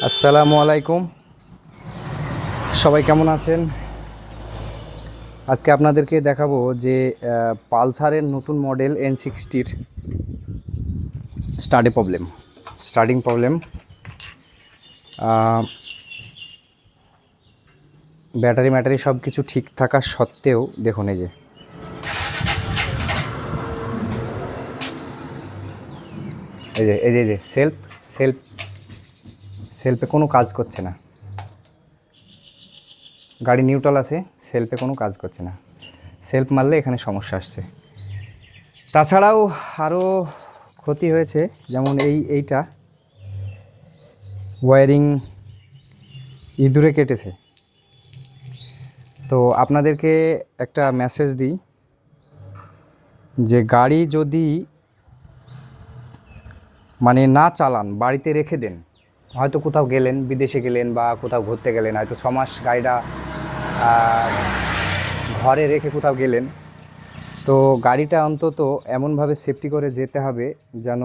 আসসালামু আলাইকুম, সবাই কেমন আছেন? আজকে আপনাদেরকে দেখাবো যে পালসারের নতুন মডেল N60-র স্টার্টিং প্রবলেম। ব্যাটারি সব কিছু ঠিক থাকা সত্ত্বেও দেখুন, এই যে সেলফে কোনো কাজ করছে না। গাড়ি নিউট্রাল আছে, সেলফে কোনো কাজ করছে না। সেলফ মারলে এখানে সমস্যা আসছে। তাছাড়াও আরও ক্ষতি হয়েছে, যেমন এইটা ওয়্যারিং ইঁদুরে কেটেছে। তো আপনাদেরকে একটা মেসেজ দিই যে গাড়ি যদি না চালান, বাড়িতে রেখে দেন, হয়তো কোথাও গেলেন, বিদেশে গেলেন বা কোথাও ঘুরতে গেলেন, হয়তো 6 মাস গাড়িটা ঘরে রেখে কোথাও গেলেন, তো গাড়িটা অন্তত এমনভাবে সেফটি করে যেতে হবে যেন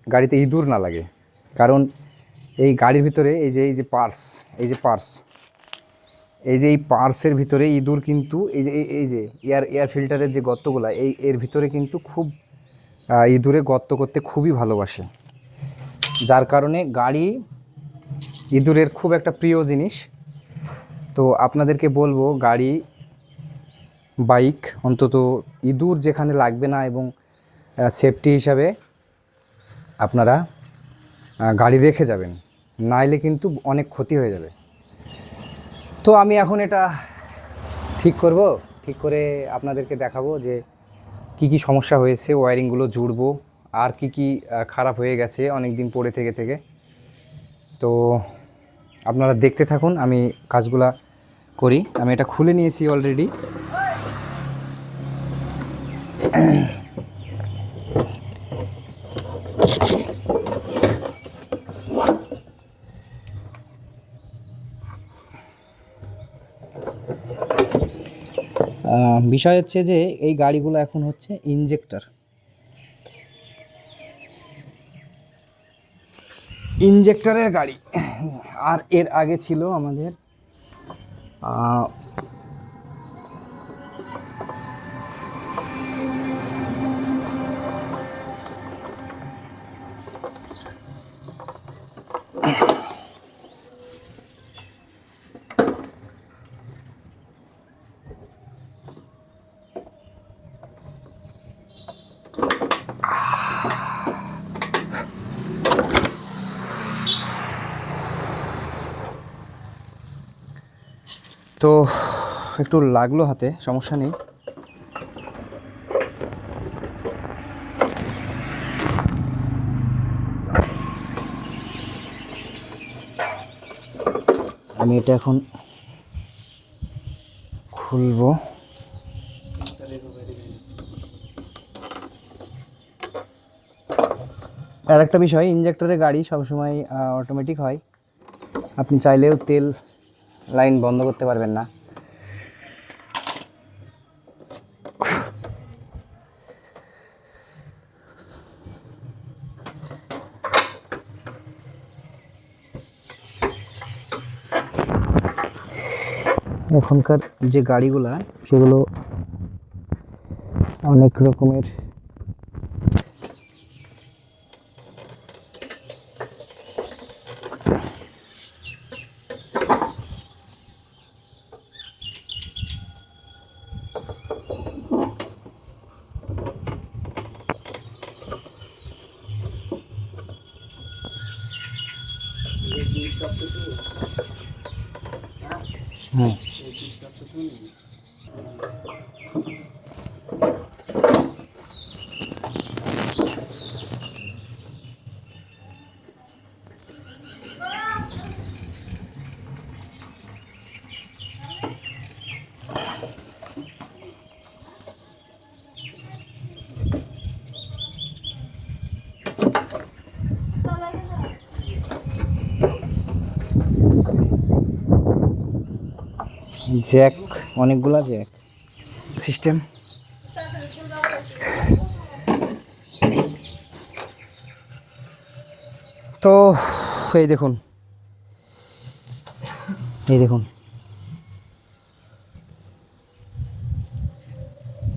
গাড়িতে ইঁদুর না লাগে। কারণ এই গাড়ির ভিতরে এই যে পার্সের ভিতরে ইঁদুর কিন্তু এই যে এয়ার ফিল্টারের যে গর্তগুলো, এর ভিতরে কিন্তু খুব ইঁদুরে গর্ত করতে খুবই ভালোবাসে, যার কারণে গাড়ি ইঁদুরের খুব একটা প্রিয় জিনিস। তো আপনাদেরকে বলবো, গাড়ি বাইক অন্তত ইঁদুর যেখানে লাগবে না, এবং সেফটি হিসাবে আপনারা গাড়ি রেখে যাবেন, নাইলে কিন্তু অনেক ক্ষতি হয়ে যাবে। তো আমি এখন এটা ঠিক করে আপনাদেরকে দেখাবো যে কি সমস্যা হয়েছে, ওয়্যারিংগুলো জুড়বো, আর কি খারাপ হয়ে গেছে অনেক দিন পরে থেকে। তো আপনারা দেখতে থাকুন, আমি কাজগুলা করি। আমি এটা খুলে নিয়েছি অলরেডি। বিষয় হচ্ছে যে এই গাড়িগুলো এখন হচ্ছে ইনজেক্টরের গাড়ি। আর এর আগে ছিল আমাদের তো একটু লাগলো হাতে, সমস্যা নেই। আমি এটা এখন খুলবো। আর একটা বিষয়, ইনজেক্টরের গাড়ি সবসময় অটোমেটিক হয়, আপনি চাইলেও তেল লাইন বন্ধ করতে পারবেন না। এখনকার যে গাড়িগুলা, সেগুলো অনেক রকমের হ্যাঁ। জ্যাক, অনেকগুলা জ্যাক সিস্টেম। তো এই দেখুন, এই দেখুন,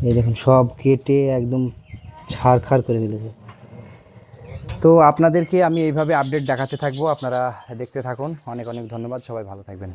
এই দেখুন সব কেটে একদম ছাড়খাড় করে ফেলেছে। তো আপনাদেরকে আমি এইভাবে আপডেট দেখাতে থাকবো, আপনারা দেখতে থাকুন। অনেক অনেক ধন্যবাদ, সবাই ভালো থাকবেন।